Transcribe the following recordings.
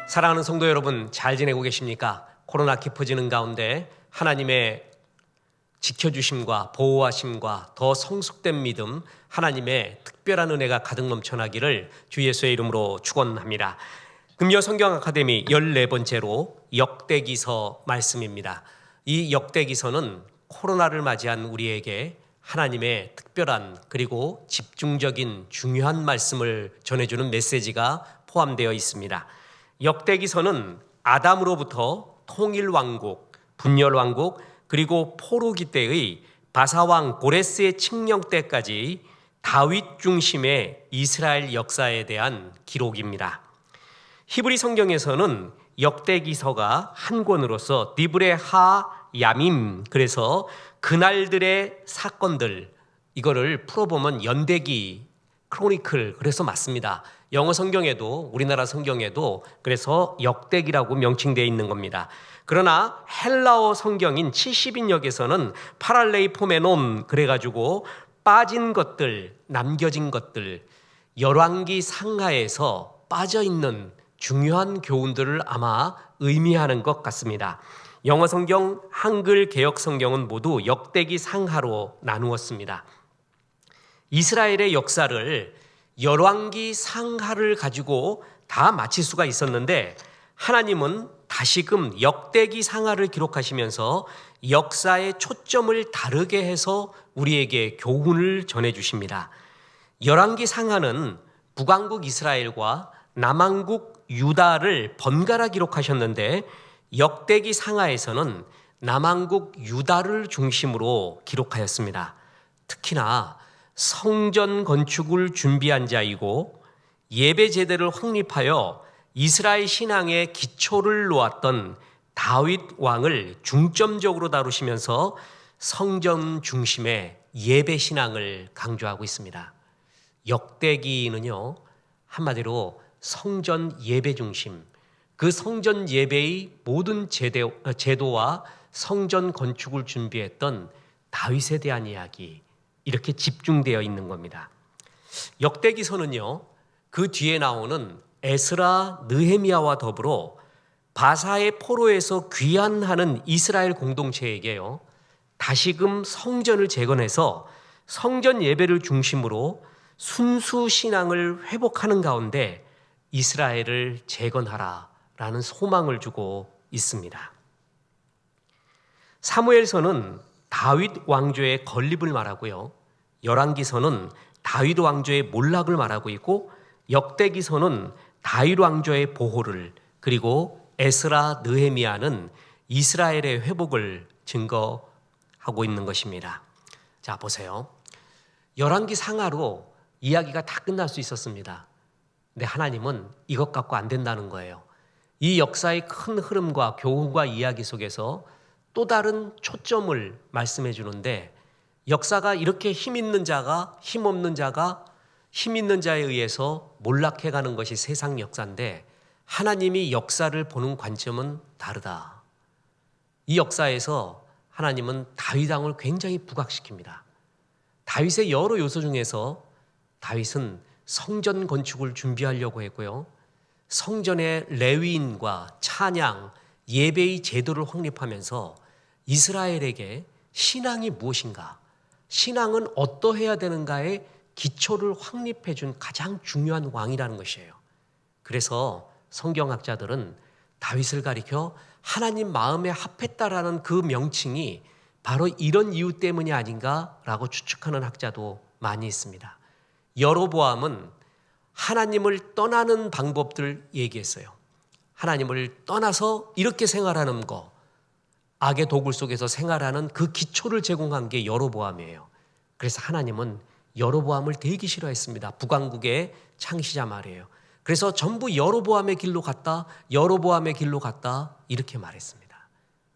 사랑하는 성도 여러분, 잘 지내고 계십니까? 코로나 깊어지는 가운데 하나님의 지켜주심과 보호하심과 더 성숙된 믿음, 하나님의 특별한 은혜가 가득 넘쳐나기를 주 예수의 이름으로 축원합니다. 금요 성경 아카데미 14번째로 역대기서 말씀입니다. 이 역대기서는 코로나를 맞이한 우리에게 하나님의 특별한 그리고 집중적인 중요한 말씀을 전해주는 메시지가 포함되어 있습니다. 역대기서는 아담으로부터 통일왕국, 분열왕국, 그리고 포로기 때의 바사왕 고레스의 칙령 때까지 다윗 중심의 이스라엘 역사에 대한 기록입니다. 히브리 성경에서는 역대기서가 한 권으로서 디브레 하 야밈, 그래서 그날들의 사건들, 이거를 풀어보면 연대기, 크로니클, 그래서 맞습니다. 영어 성경에도 우리나라 성경에도 그래서 역대기라고 명칭되어 있는 겁니다. 그러나 헬라어 성경인 70인역에서는 파랄레이포메논 그래가지고 빠진 것들, 남겨진 것들, 열왕기 상하에서 빠져있는 중요한 교훈들을 아마 의미하는 것 같습니다. 영어 성경, 한글 개역 성경은 모두 역대기 상하로 나누었습니다. 이스라엘의 역사를 열왕기 상하를 가지고 다 마칠 수가 있었는데 하나님은 다시금 역대기 상하를 기록하시면서 역사의 초점을 다르게 해서 우리에게 교훈을 전해주십니다. 열왕기 상하는 북왕국 이스라엘과 남왕국 유다를 번갈아 기록하셨는데 역대기 상하에서는 남왕국 유다를 중심으로 기록하였습니다. 특히나 성전 건축을 준비한 자이고 예배 제대를 확립하여 이스라엘 신앙의 기초를 놓았던 다윗 왕을 중점적으로 다루시면서 성전 중심의 예배 신앙을 강조하고 있습니다. 역대기는요, 한마디로 성전 예배 중심, 그 성전 예배의 모든 제도와 성전 건축을 준비했던 다윗에 대한 이야기, 이렇게 집중되어 있는 겁니다. 역대기서는요, 그 뒤에 나오는 에스라, 느헤미야와 더불어 바사의 포로에서 귀환하는 이스라엘 공동체에게요, 다시금 성전을 재건해서 성전 예배를 중심으로 순수 신앙을 회복하는 가운데 이스라엘을 재건하라라는 소망을 주고 있습니다. 사무엘서는 다윗 왕조의 건립을 말하고요, 열왕기서는 다윗 왕조의 몰락을 말하고 있고 역대기서는 다윗 왕조의 보호를, 그리고 에스라, 느헤미야는 이스라엘의 회복을 증거하고 있는 것입니다. 자, 보세요. 열왕기 상하로 이야기가 다 끝날 수 있었습니다. 근데 하나님은 이것 갖고 안 된다는 거예요. 이 역사의 큰 흐름과 교훈과 이야기 속에서 또 다른 초점을 말씀해 주는데, 역사가 이렇게 힘 있는 자가 힘 없는 자가 힘 있는 자에 의해서 몰락해가는 것이 세상 역사인데 하나님이 역사를 보는 관점은 다르다. 이 역사에서 하나님은 다윗 왕을 굉장히 부각시킵니다. 다윗의 여러 요소 중에서 다윗은 성전 건축을 준비하려고 했고요, 성전의 레위인과 찬양, 예배의 제도를 확립하면서 이스라엘에게 신앙이 무엇인가, 신앙은 어떠해야 되는가의 기초를 확립해 준 가장 중요한 왕이라는 것이에요. 그래서 성경학자들은 다윗을 가리켜 하나님 마음에 합했다라는 그 명칭이 바로 이런 이유 때문이 아닌가라고 추측하는 학자도 많이 있습니다. 여로보암은 하나님을 떠나는 방법들을 얘기했어요. 하나님을 떠나서 이렇게 생활하는 거, 악의 도굴 속에서 생활하는 그 기초를 제공한 게 여로보암이에요. 그래서 하나님은 여로보암을 되게 싫어했습니다. 북왕국의 창시자 말이에요. 그래서 전부 여로보암의 길로 갔다, 여로보암의 길로 갔다, 이렇게 말했습니다.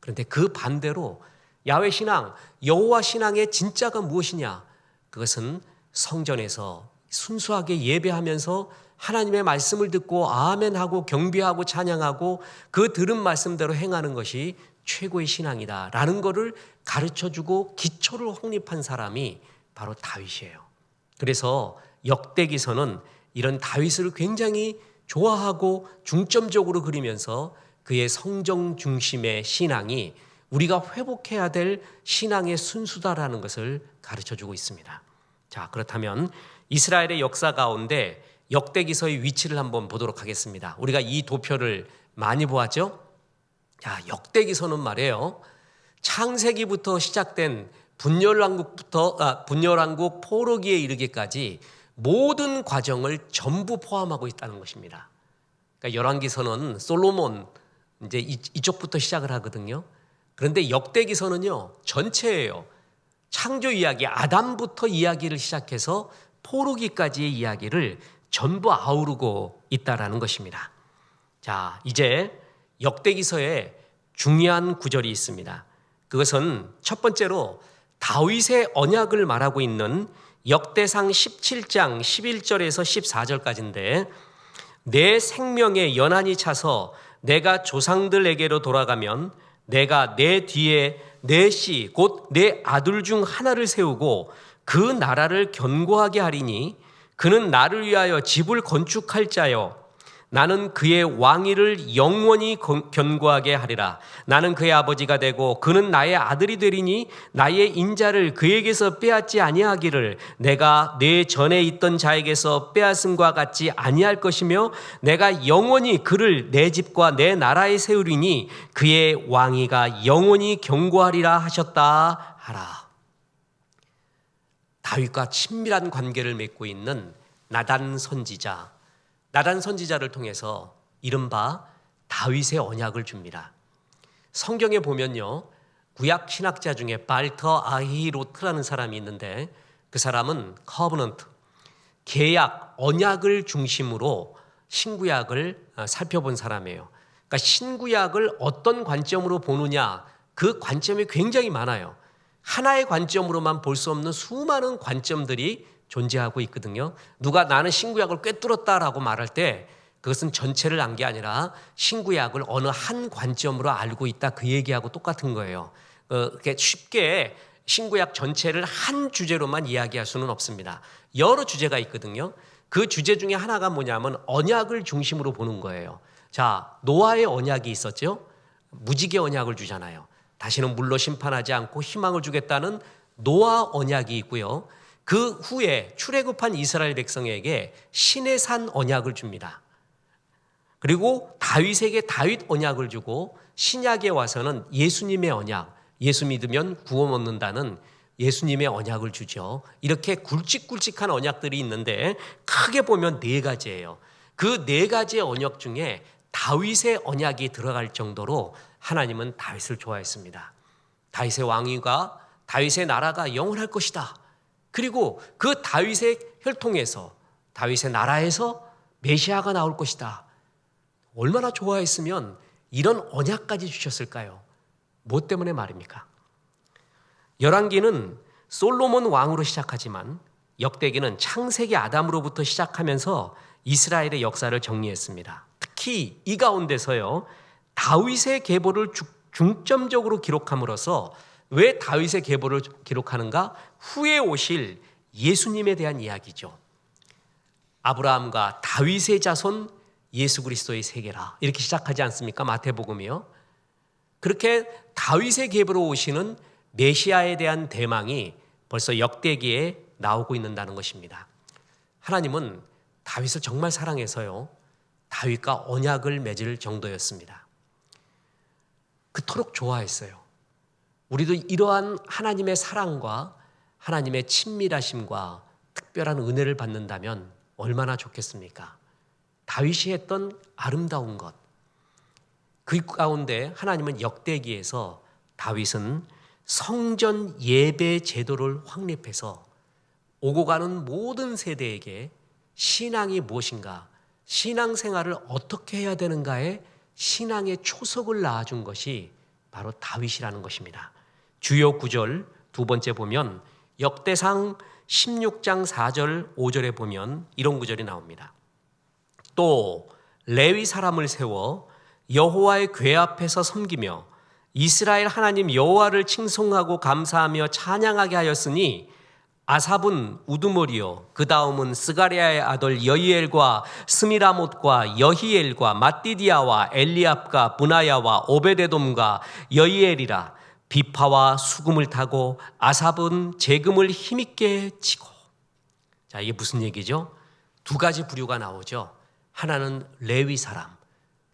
그런데 그 반대로 야훼 신앙, 여호와 신앙의 진짜가 무엇이냐? 그것은 성전에서 순수하게 예배하면서 하나님의 말씀을 듣고 아멘하고 경배하고 찬양하고 그 들은 말씀대로 행하는 것이 최고의 신앙이다라는 것을 가르쳐주고 기초를 확립한 사람이 바로 다윗이에요. 그래서 역대기서는 이런 다윗을 굉장히 좋아하고 중점적으로 그리면서 그의 성정 중심의 신앙이 우리가 회복해야 될 신앙의 순수다라는 것을 가르쳐주고 있습니다. 자, 그렇다면 이스라엘의 역사 가운데 역대기서의 위치를 한번 보도록 하겠습니다. 우리가 이 도표를 많이 보았죠? 자, 역대기서는 말이에요, 창세기부터 시작된 분열왕국 포로기에 이르기까지 모든 과정을 전부 포함하고 있다는 것입니다. 그러니까 열왕기서는 솔로몬 이제 이쪽부터 시작을 하거든요. 그런데 역대기서는요, 전체예요. 창조 이야기, 아담부터 이야기를 시작해서 포로기까지의 이야기를 전부 아우르고 있다라는 것입니다. 자, 이제 역대기서에 중요한 구절이 있습니다. 그것은 첫 번째로 다윗의 언약을 말하고 있는 역대상 17장 11절에서 14절까지인데, 내 생명에 연한이 차서 내가 조상들에게로 돌아가면 내가 내 뒤에 내 씨 곧 내 아들 중 하나를 세우고 그 나라를 견고하게 하리니 그는 나를 위하여 집을 건축할 자요 나는 그의 왕위를 영원히 견고하게 하리라. 나는 그의 아버지가 되고 그는 나의 아들이 되리니 나의 인자를 그에게서 빼앗지 아니하기를 내가 내 전에 있던 자에게서 빼앗음과 같지 아니할 것이며 내가 영원히 그를 내 집과 내 나라에 세우리니 그의 왕위가 영원히 견고하리라 하셨다 하라. 다윗과 친밀한 관계를 맺고 있는 나단 선지자를 통해서 이른바 다윗의 언약을 줍니다. 성경에 보면요, 구약 신학자 중에 발터 아히로트라는 사람이 있는데 그 사람은 커버넌트, 계약, 언약을 중심으로 신구약을 살펴본 사람이에요. 그러니까 신구약을 어떤 관점으로 보느냐, 그 관점이 굉장히 많아요. 하나의 관점으로만 볼 수 없는 수많은 관점들이 존재하고 있거든요. 누가 나는 신구약을 꿰뚫었다라고 말할 때 그것은 전체를 안 게 아니라 신구약을 어느 한 관점으로 알고 있다, 그 얘기하고 똑같은 거예요. 그렇게 쉽게 신구약 전체를 한 주제로만 이야기할 수는 없습니다. 여러 주제가 있거든요. 그 주제 중에 하나가 뭐냐면 언약을 중심으로 보는 거예요. 자, 노아의 언약이 있었죠. 무지개 언약을 주잖아요. 다시는 물로 심판하지 않고 희망을 주겠다는 노아 언약이 있고요. 그 후에 출애굽한 이스라엘 백성에게 시내산 언약을 줍니다. 그리고 다윗에게 다윗 언약을 주고 신약에 와서는 예수님의 언약, 예수 믿으면 구원 얻는다는 예수님의 언약을 주죠. 이렇게 굵직굵직한 언약들이 있는데 크게 보면 네 가지예요. 그 네 가지의 언약 중에 다윗의 언약이 들어갈 정도로 하나님은 다윗을 좋아했습니다. 다윗의 왕위가, 다윗의 나라가 영원할 것이다. 그리고 그 다윗의 혈통에서, 다윗의 나라에서 메시아가 나올 것이다. 얼마나 좋아했으면 이런 언약까지 주셨을까요? 뭐 때문에 말입니까? 열왕기는 솔로몬 왕으로 시작하지만 역대기는 창세기 아담으로부터 시작하면서 이스라엘의 역사를 정리했습니다. 특히 이 가운데서요, 다윗의 계보를 중점적으로 기록함으로써, 왜 다윗의 계보를 기록하는가? 후에 오실 예수님에 대한 이야기죠. 아브라함과 다윗의 자손 예수 그리스도의 세계라, 이렇게 시작하지 않습니까? 마태복음이요. 그렇게 다윗의 계보로 오시는 메시아에 대한 대망이 벌써 역대기에 나오고 있는다는 것입니다. 하나님은 다윗을 정말 사랑해서요, 다윗과 언약을 맺을 정도였습니다. 그토록 좋아했어요. 우리도 이러한 하나님의 사랑과 하나님의 친밀하심과 특별한 은혜를 받는다면 얼마나 좋겠습니까? 다윗이 했던 아름다운 것, 그 가운데 하나님은 역대기에서 다윗은 성전 예배 제도를 확립해서 오고 가는 모든 세대에게 신앙이 무엇인가, 신앙생활을 어떻게 해야 되는가에 신앙의 초석을 낳아준 것이 바로 다윗이라는 것입니다. 주요 구절 두 번째 보면 역대상 16장 4절 5절에 보면 이런 구절이 나옵니다. 또 레위 사람을 세워 여호와의 궤 앞에서 섬기며 이스라엘 하나님 여호와를 칭송하고 감사하며 찬양하게 하였으니 아삽은 우두머리요, 그 다음은 스가랴의 아들 여이엘과 스미라못과 여히엘과 마띠디아와 엘리압과 브나야와 오베데돔과 여이엘이라. 비파와 수금을 타고 아삽은 재금을 힘있게 치고. 자, 이게 무슨 얘기죠? 두 가지 부류가 나오죠. 하나는 레위 사람,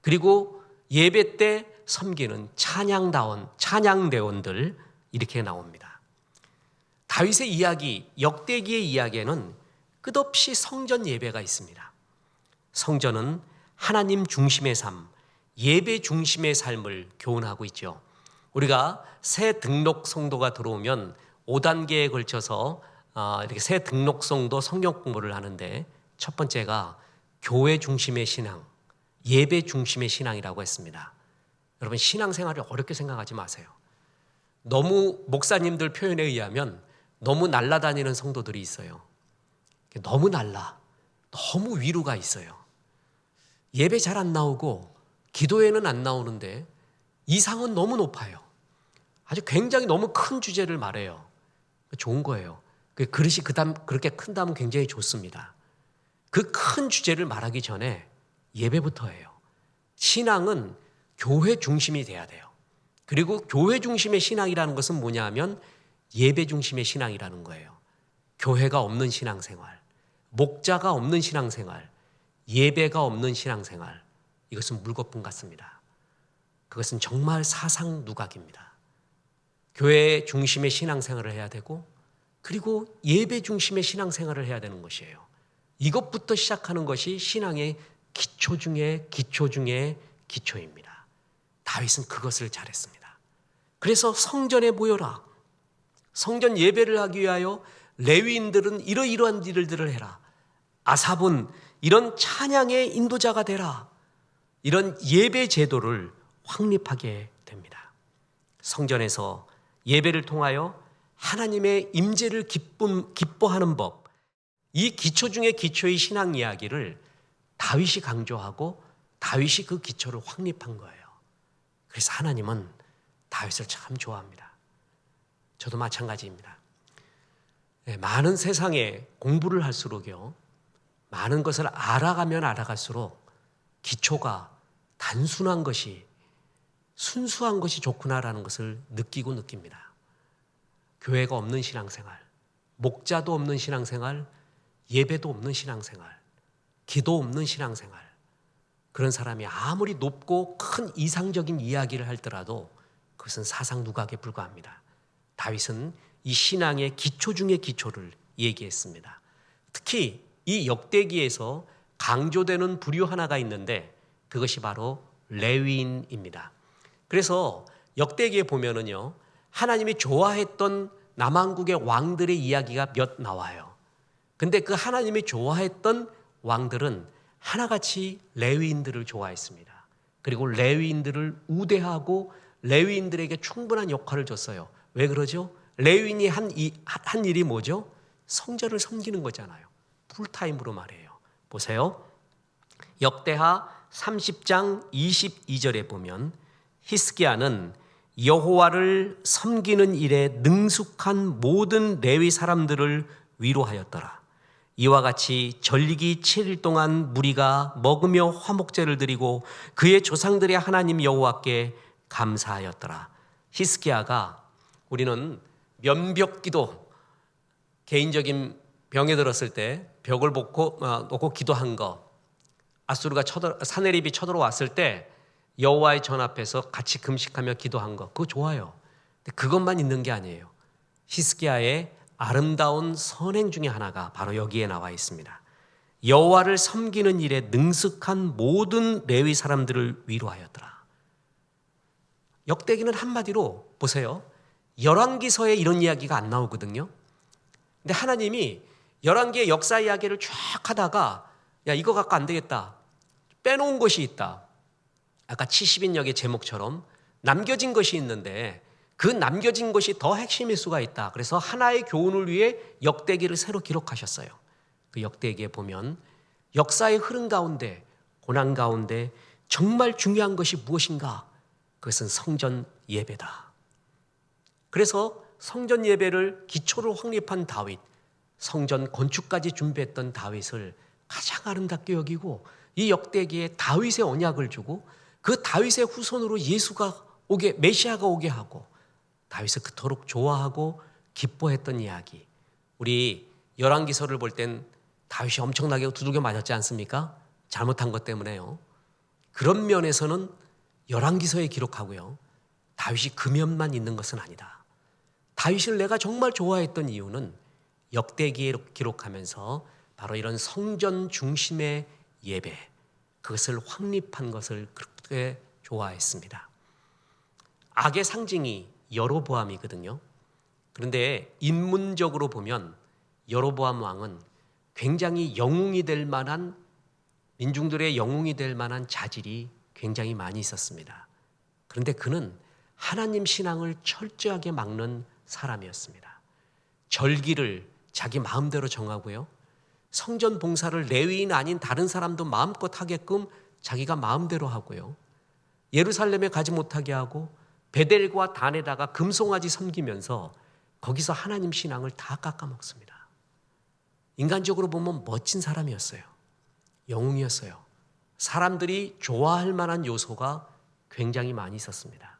그리고 예배 때 섬기는 찬양대원들, 이렇게 나옵니다. 다윗의 이야기, 역대기의 이야기에는 끝없이 성전 예배가 있습니다. 성전은 하나님 중심의 삶, 예배 중심의 삶을 교훈하고 있죠. 우리가 새 등록 성도가 들어오면 5단계에 걸쳐서 이렇게 새 등록 성도 성경 공부를 하는데, 첫 번째가 교회 중심의 신앙, 예배 중심의 신앙이라고 했습니다. 여러분, 신앙생활을 어렵게 생각하지 마세요. 너무 목사님들 표현에 의하면 너무 날아다니는 성도들이 있어요. 너무 너무 위로가 있어요. 예배 잘 안 나오고 기도회는 안 나오는데 이상은 너무 높아요. 아주 굉장히 너무 큰 주제를 말해요. 좋은 거예요. 그릇이 그렇게 큰다면 굉장히 좋습니다. 그 큰 주제를 말하기 전에 예배부터예요. 신앙은 교회 중심이 돼야 돼요. 그리고 교회 중심의 신앙이라는 것은 뭐냐 하면 예배 중심의 신앙이라는 거예요. 교회가 없는 신앙생활, 목자가 없는 신앙생활, 예배가 없는 신앙생활, 이것은 물거품 같습니다. 그것은 정말 사상 누각입니다. 교회 중심의 신앙생활을 해야 되고, 그리고 예배 중심의 신앙생활을 해야 되는 것이에요. 이것부터 시작하는 것이 신앙의 기초 중에 기초 중에 기초입니다. 다윗은 그것을 잘했습니다. 그래서 성전에 모여라. 성전 예배를 하기 위하여 레위인들은 이러이러한 일들을 해라. 아삽은 이런 찬양의 인도자가 되라. 이런 예배 제도를 확립하게 됩니다. 성전에서 예배를 통하여 하나님의 임재를 기뻐하는 법, 이 기초 중에 기초의 신앙 이야기를 다윗이 강조하고 다윗이 그 기초를 확립한 거예요. 그래서 하나님은 다윗을 참 좋아합니다. 저도 마찬가지입니다. 많은 세상에 공부를 할수록요, 많은 것을 알아가면 알아갈수록 기초가 단순한 것이, 순수한 것이 좋구나라는 것을 느낍니다. 교회가 없는 신앙생활, 목자도 없는 신앙생활, 예배도 없는 신앙생활, 기도 없는 신앙생활, 그런 사람이 아무리 높고 큰 이상적인 이야기를 할더라도 그것은 사상 누각에 불과합니다. 다윗은 이 신앙의 기초 중의 기초를 얘기했습니다. 특히 이 역대기에서 강조되는 부류 하나가 있는데 그것이 바로 레위인입니다. 그래서 역대기에 보면은요, 하나님이 좋아했던 남왕국의 왕들의 이야기가 몇 나와요. 근데 그 하나님이 좋아했던 왕들은 하나같이 레위인들을 좋아했습니다. 그리고 레위인들을 우대하고 레위인들에게 충분한 역할을 줬어요. 왜 그러죠? 레위인이 한 일이 뭐죠? 성전을 섬기는 거잖아요. 풀타임으로 말해요. 보세요. 역대하 30장 22절에 보면 히스기야는 여호와를 섬기는 일에 능숙한 모든 레위 사람들을 위로하였더라. 이와 같이 전리기 7일 동안 무리가 먹으며 화목제를 드리고 그의 조상들의 하나님 여호와께 감사하였더라. 히스기야가, 우리는 면벽기도, 개인적인 병에 들었을 때 벽을 놓고 기도한 거, 아수르가 사내립이 쳐들어왔을 때 여호와의 전 앞에서 같이 금식하며 기도한 거, 그거 좋아요. 근데 그것만 있는 게 아니에요. 히스기야의 아름다운 선행 중에 하나가 바로 여기에 나와 있습니다. 여호와를 섬기는 일에 능숙한 모든 레위 사람들을 위로하였더라. 역대기는 한마디로 보세요. 열왕기서에 이런 이야기가 안 나오거든요. 근데 하나님이 열왕기의 역사 이야기를 쫙 하다가, 야, 이거 갖고 안 되겠다, 빼놓은 것이 있다. 아까 70인역의 제목처럼 남겨진 것이 있는데 그 남겨진 것이 더 핵심일 수가 있다. 그래서 하나의 교훈을 위해 역대기를 새로 기록하셨어요. 그 역대기에 보면 역사의 흐름 가운데, 고난 가운데 정말 중요한 것이 무엇인가? 그것은 성전 예배다. 그래서 성전 예배를 기초로 확립한 다윗, 성전 건축까지 준비했던 다윗을 가장 아름답게 여기고 이 역대기에 다윗의 언약을 주고 그 다윗의 후손으로 메시아가 오게 하고 다윗을 그토록 좋아하고 기뻐했던 이야기. 우리 열왕기서를 볼 땐 다윗이 엄청나게 두들겨 맞았지 않습니까? 잘못한 것 때문에요. 그런 면에서는 열왕기서에 기록하고요. 다윗이 그 면만 있는 것은 아니다. 다윗을 내가 정말 좋아했던 이유는 역대기에 기록하면서 바로 이런 성전 중심의 예배, 그것을 확립한 것을 그렇게 좋아했습니다. 악의 상징이 여로보암이거든요. 그런데 인문적으로 보면 여로보암 왕은 굉장히 영웅이 될 만한, 민중들의 영웅이 될 만한 자질이 굉장히 많이 있었습니다. 그런데 그는 하나님 신앙을 철저하게 막는 사람이었습니다. 절기를 자기 마음대로 정하고요. 성전 봉사를 레위인 아닌 다른 사람도 마음껏 하게끔 자기가 마음대로 하고요. 예루살렘에 가지 못하게 하고 베델과 단에다가 금송아지 섬기면서 거기서 하나님 신앙을 다 깎아먹습니다. 인간적으로 보면 멋진 사람이었어요. 영웅이었어요. 사람들이 좋아할 만한 요소가 굉장히 많이 있었습니다.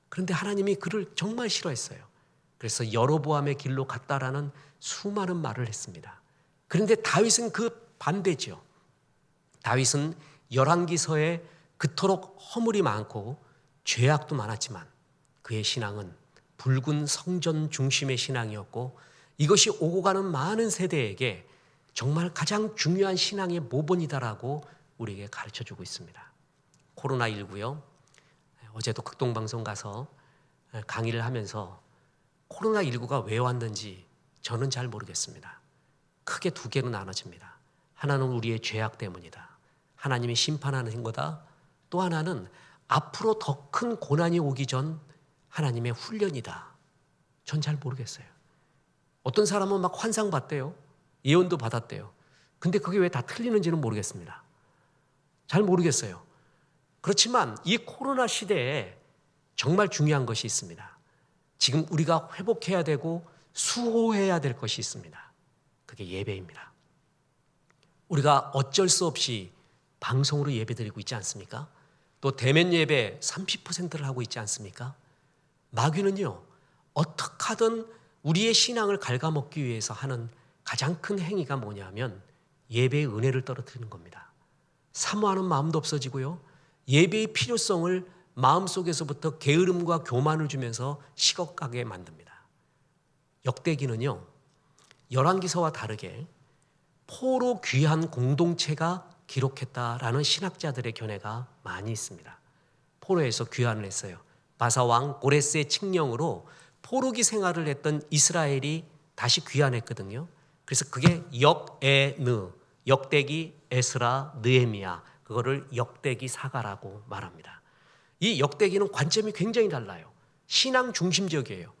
그런데 하나님이 그를 정말 싫어했어요. 그래서 여로보암의 길로 갔다라는 수많은 말을 했습니다. 그런데 다윗은 그 반대죠. 다윗은 열왕기서에 그토록 허물이 많고 죄악도 많았지만 그의 신앙은 붉은 성전 중심의 신앙이었고 이것이 오고 가는 많은 세대에게 정말 가장 중요한 신앙의 모본이다라고 우리에게 가르쳐주고 있습니다. 코로나19요. 어제도 극동방송 가서 강의를 하면서 코로나19가 왜 왔는지 저는 잘 모르겠습니다. 크게 두 개로 나눠집니다. 하나는 우리의 죄악 때문이다. 하나님이 심판하는 거다. 또 하나는 앞으로 더 큰 고난이 오기 전 하나님의 훈련이다. 전 잘 모르겠어요. 어떤 사람은 막 환상 봤대요. 예언도 받았대요. 근데 그게 왜 다 틀리는지는 모르겠습니다. 잘 모르겠어요. 그렇지만 이 코로나 시대에 정말 중요한 것이 있습니다. 지금 우리가 회복해야 되고 수호해야 될 것이 있습니다. 그게 예배입니다. 우리가 어쩔 수 없이 방송으로 예배드리고 있지 않습니까? 또 대면 예배 30%를 하고 있지 않습니까? 마귀는요, 어떻게 하든 우리의 신앙을 갉아먹기 위해서 하는 가장 큰 행위가 뭐냐면 예배의 은혜를 떨어뜨리는 겁니다. 사모하는 마음도 없어지고요. 예배의 필요성을 마음속에서부터 게으름과 교만을 주면서 식어가게 만듭니다. 역대기는요, 열왕기서와 다르게 포로 귀한 공동체가 기록했다라는 신학자들의 견해가 많이 있습니다. 포로에서 귀환을 했어요. 바사왕 고레스의 칙령으로 포로기 생활을 했던 이스라엘이 다시 귀환했거든요. 그래서 그게 역대기, 에스라, 느헤미야, 그거를 역대기 사가라고 말합니다. 이 역대기는 관점이 굉장히 달라요. 신앙 중심적이에요.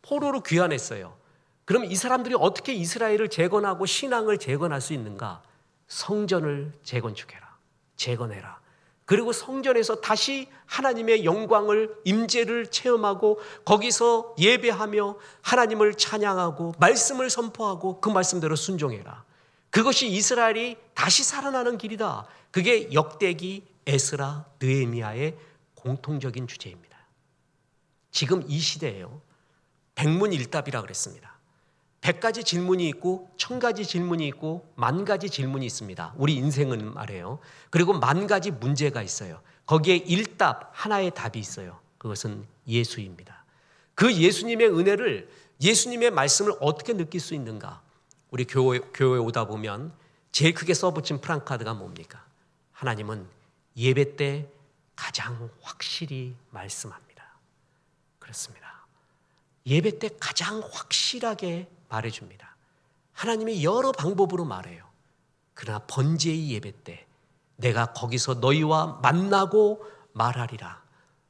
포로로 귀환했어요. 그럼 이 사람들이 어떻게 이스라엘을 재건하고 신앙을 재건할 수 있는가? 성전을 재건축해라. 재건해라. 그리고 성전에서 다시 하나님의 영광을, 임재를 체험하고 거기서 예배하며 하나님을 찬양하고 말씀을 선포하고 그 말씀대로 순종해라. 그것이 이스라엘이 다시 살아나는 길이다. 그게 역대기, 에스라, 느헤미야의 공통적인 주제입니다. 지금 이 시대에요. 백문일답이라 그랬습니다. 100가지 질문이 있고 1000가지 질문이 있고 10,000가지 질문이 있습니다. 우리 인생은 말이에요. 그리고 10,000가지 문제가 있어요. 거기에 일답, 하나의 답이 있어요. 그것은 예수입니다. 그 예수님의 은혜를, 예수님의 말씀을 어떻게 느낄 수 있는가? 우리 교회에 오다 보면 제일 크게 써붙인 프랑카드가 뭡니까? 하나님은 예배 때 가장 확실히 말씀합니다. 그렇습니다. 예배 때 가장 확실하게 말해줍니다. 하나님이 여러 방법으로 말해요. 그러나 번제의 예배 때 내가 거기서 너희와 만나고 말하리라.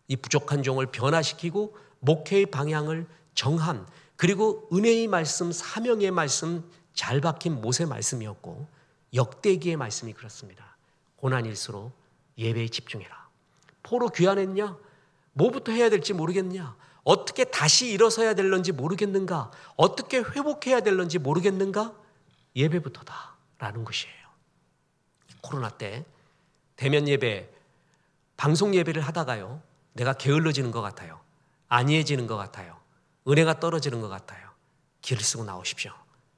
이 부족한 종을 변화시키고 목회의 방향을 정한, 그리고 은혜의 말씀, 사명의 말씀, 잘 박힌 못의 말씀이었고 역대기의 말씀이 그렇습니다. 고난일수록 예배에 집중해라. 포로 귀환했냐? 뭐부터 해야 될지 모르겠냐? 어떻게 다시 일어서야 될런지 모르겠는가? 어떻게 회복해야 될런지 모르겠는가? 예배부터다라는 것이에요. 코로나 때 대면 예배, 방송 예배를 하다가요, 내가 게을러지는 것 같아요. 안이해지는 것 같아요. 은혜가 떨어지는 것 같아요. 길을 쓰고 나오십시오.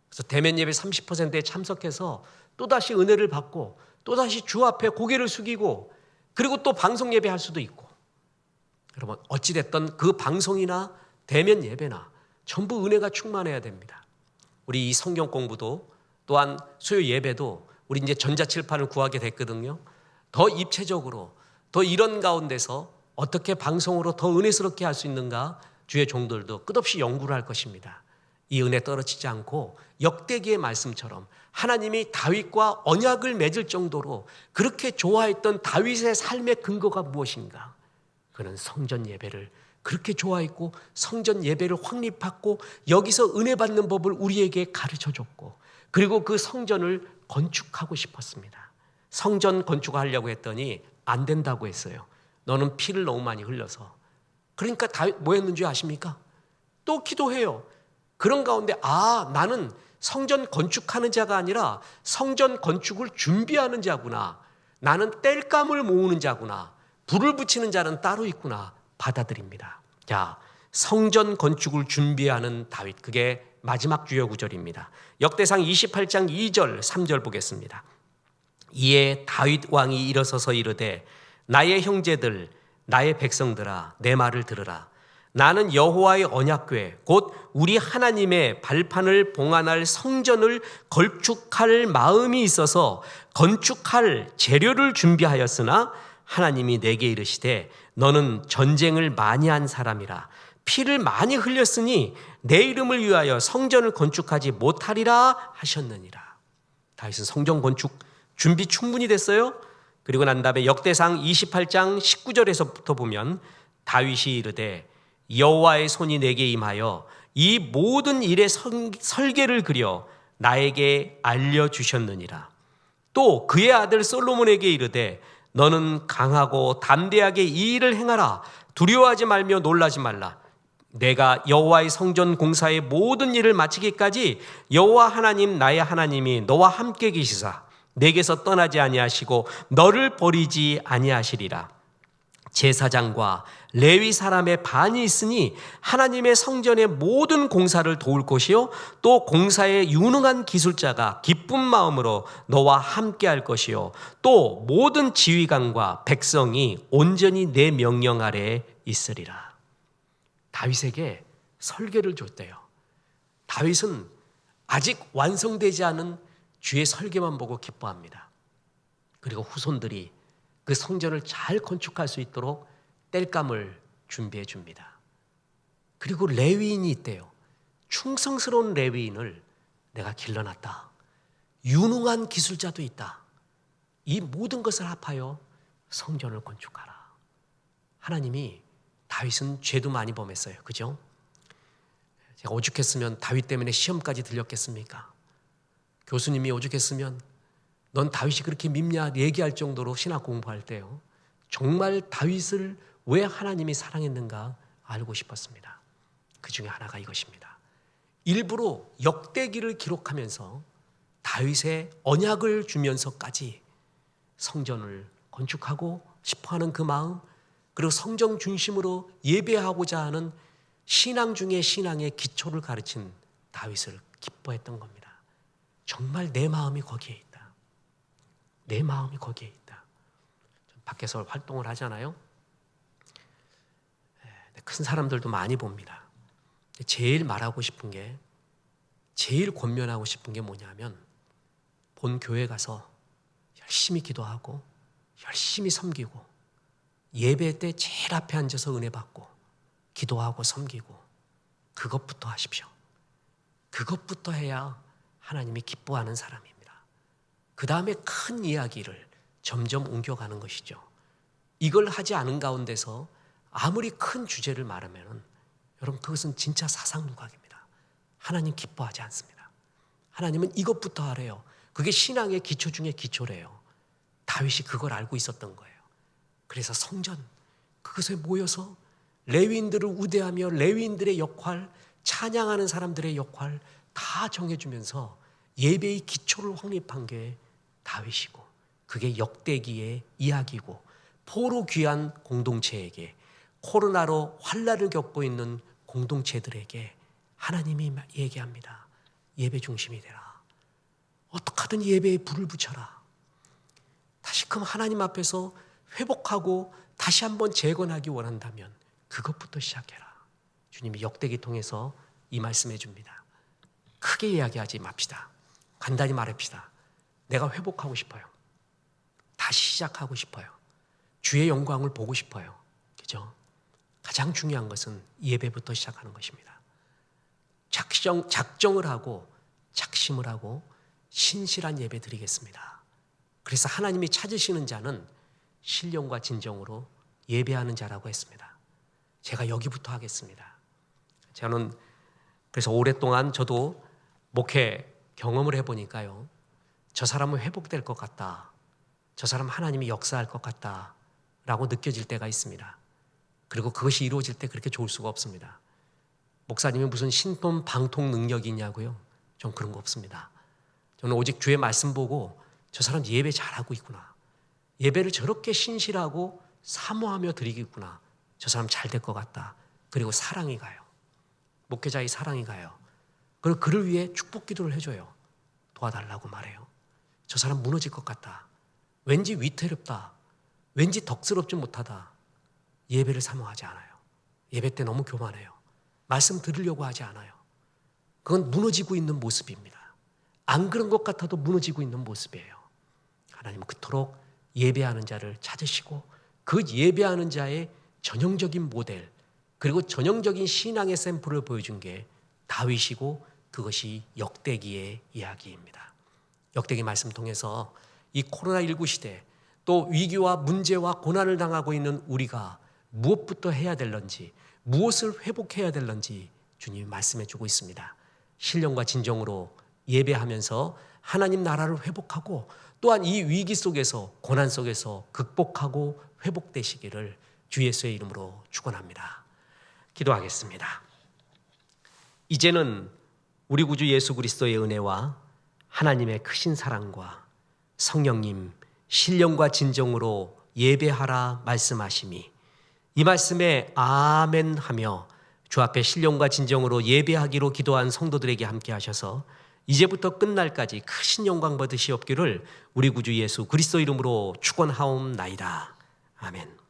그래서 대면 예배 30%에 참석해서 또다시 은혜를 받고 또다시 주 앞에 고개를 숙이고 그리고 또 방송 예배 할 수도 있고, 여러분 어찌됐든 그 방송이나 대면 예배나 전부 은혜가 충만해야 됩니다. 우리 이 성경 공부도 또한 수요 예배도 우리 이제 전자칠판을 구하게 됐거든요. 더 입체적으로 더 이런 가운데서 어떻게 방송으로 더 은혜스럽게 할 수 있는가 주의 종들도 끝없이 연구를 할 것입니다. 이 은혜 떨어지지 않고 역대기의 말씀처럼 하나님이 다윗과 언약을 맺을 정도로 그렇게 좋아했던 다윗의 삶의 근거가 무엇인가? 그는 성전 예배를 그렇게 좋아했고 성전 예배를 확립하고 여기서 은혜 받는 법을 우리에게 가르쳐줬고 그리고 그 성전을 건축하고 싶었습니다. 성전 건축하려고 했더니 안 된다고 했어요. 너는 피를 너무 많이 흘려서. 그러니까 다윗 뭐 했는지 아십니까? 또 기도해요. 그런 가운데 나는 성전 건축하는 자가 아니라 성전 건축을 준비하는 자구나. 나는 땔감을 모으는 자구나. 불을 붙이는 자는 따로 있구나. 받아들입니다. 자, 성전 건축을 준비하는 다윗, 그게 마지막 주요 구절입니다. 역대상 28장 2절 3절 보겠습니다. 이에 다윗 왕이 일어서서 이르되 나의 형제들 나의 백성들아 내 말을 들으라. 나는 여호와의 언약궤 곧 우리 하나님의 발판을 봉안할 성전을 건축할 마음이 있어서 건축할 재료를 준비하였으나 하나님이 내게 이르시되 너는 전쟁을 많이 한 사람이라 피를 많이 흘렸으니 내 이름을 위하여 성전을 건축하지 못하리라 하셨느니라. 다윗은 성전 건축 준비 충분히 됐어요. 그리고 난 다음에 역대상 28장 19절에서부터 보면 다윗이 이르되 여호와의 손이 내게 임하여 이 모든 일의 설계를 그려 나에게 알려주셨느니라. 또 그의 아들 솔로몬에게 이르되 너는 강하고 담대하게 이 일을 행하라. 두려워하지 말며 놀라지 말라. 내가 여호와의 성전 공사의 모든 일을 마치기까지 여호와 하나님 나의 하나님이 너와 함께 계시사 내게서 떠나지 아니하시고 너를 버리지 아니하시리라. 제사장과 레위 사람의 반이 있으니 하나님의 성전의 모든 공사를 도울 것이요 또 공사에 유능한 기술자가 기쁜 마음으로 너와 함께 할 것이요 또 모든 지휘관과 백성이 온전히 내 명령 아래에 있으리라. 다윗에게 설계를 줬대요. 다윗은 아직 완성되지 않은 주의 설계만 보고 기뻐합니다. 그리고 후손들이 그 성전을 잘 건축할 수 있도록 땔감을 준비해 줍니다. 그리고 레위인이 있대요. 충성스러운 레위인을 내가 길러놨다. 유능한 기술자도 있다. 이 모든 것을 합하여 성전을 건축하라. 하나님이 다윗은 죄도 많이 범했어요. 그죠? 제가 오죽했으면 다윗 때문에 시험까지 들렸겠습니까? 교수님이 오죽했으면 넌 다윗이 그렇게 밉냐 얘기할 정도로 신학 공부할 때요. 정말 다윗을 왜 하나님이 사랑했는가 알고 싶었습니다. 그 중에 하나가 이것입니다. 일부러 역대기를 기록하면서 다윗의 언약을 주면서까지 성전을 건축하고 싶어하는 그 마음, 그리고 성전 중심으로 예배하고자 하는 신앙 중에 신앙의 기초를 가르친 다윗을 기뻐했던 겁니다. 정말 내 마음이 거기에 있다. 내 마음이 거기에 있다. 밖에서 활동을 하잖아요. 큰 사람들도 많이 봅니다. 제일 말하고 싶은 게, 제일 권면하고 싶은 게 뭐냐면 본 교회 가서 열심히 기도하고 열심히 섬기고 예배 때 제일 앞에 앉아서 은혜 받고 기도하고 섬기고 그것부터 하십시오. 그것부터 해야 하나님이 기뻐하는 사람입니다. 그 다음에 큰 이야기를 점점 옮겨가는 것이죠. 이걸 하지 않은 가운데서 아무리 큰 주제를 말하면 여러분 그것은 진짜 사상누각입니다. 하나님 기뻐하지 않습니다. 하나님은 이것부터 하래요. 그게 신앙의 기초 중에 기초래요. 다윗이 그걸 알고 있었던 거예요. 그래서 성전 그것에 모여서 레위인들을 우대하며 레위인들의 역할, 찬양하는 사람들의 역할 다 정해주면서 예배의 기초를 확립한 게 다윗이고, 그게 역대기의 이야기고, 포로 귀한 공동체에게, 코로나로 환난을 겪고 있는 공동체들에게 하나님이 얘기합니다. 예배 중심이 되라. 어떻게든 예배에 불을 붙여라. 다시금 하나님 앞에서 회복하고 다시 한번 재건하기 원한다면 그것부터 시작해라. 주님이 역대기 통해서 이 말씀해 줍니다. 크게 이야기하지 맙시다. 간단히 말합시다. 내가 회복하고 싶어요. 다시 시작하고 싶어요. 주의 영광을 보고 싶어요. 그죠? 가장 중요한 것은 예배부터 시작하는 것입니다. 작정을 하고 작심을 하고 신실한 예배 드리겠습니다. 그래서 하나님이 찾으시는 자는 신령과 진정으로 예배하는 자라고 했습니다. 제가 여기부터 하겠습니다. 저는 그래서 오랫동안 저도 목회 경험을 해보니까요, 저 사람은 회복될 것 같다, 저 사람 하나님이 역사할 것 같다 라고 느껴질 때가 있습니다. 그리고 그것이 이루어질 때 그렇게 좋을 수가 없습니다. 목사님이 무슨 신통 방통 능력이 있냐고요? 전 그런 거 없습니다. 저는 오직 주의 말씀 보고 저 사람 예배 잘하고 있구나, 예배를 저렇게 신실하고 사모하며 드리겠구나, 저 사람 잘 될 것 같다. 그리고 사랑이 가요. 목회자의 사랑이 가요. 그리고 그를 위해 축복 기도를 해줘요. 도와달라고 말해요. 저 사람 무너질 것 같다, 왠지 위태롭다, 왠지 덕스럽지 못하다. 예배를 사모하지 않아요. 예배 때 너무 교만해요. 말씀 들으려고 하지 않아요. 그건 무너지고 있는 모습입니다. 안 그런 것 같아도 무너지고 있는 모습이에요. 하나님은 그토록 예배하는 자를 찾으시고 그 예배하는 자의 전형적인 모델, 그리고 전형적인 신앙의 샘플을 보여준 게 다윗이고, 그것이 역대기의 이야기입니다. 역대기 말씀 통해서 이 코로나19 시대, 또 위기와 문제와 고난을 당하고 있는 우리가 무엇부터 해야 될런지, 무엇을 회복해야 될런지 주님이 말씀해 주고 있습니다. 신령과 진정으로 예배하면서 하나님 나라를 회복하고, 또한 이 위기 속에서, 고난 속에서 극복하고 회복되시기를 주 예수의 이름으로 축원합니다. 기도하겠습니다. 이제는 우리 구주 예수 그리스도의 은혜와 하나님의 크신 사랑과 성령님 신령과 진정으로 예배하라 말씀하심이, 이 말씀에 아멘 하며 주 앞에 신령과 진정으로 예배하기로 기도한 성도들에게 함께 하셔서 이제부터 끝날까지 크신 영광 받으시옵기를 우리 구주 예수 그리스도 이름으로 축원하옵나이다. 아멘.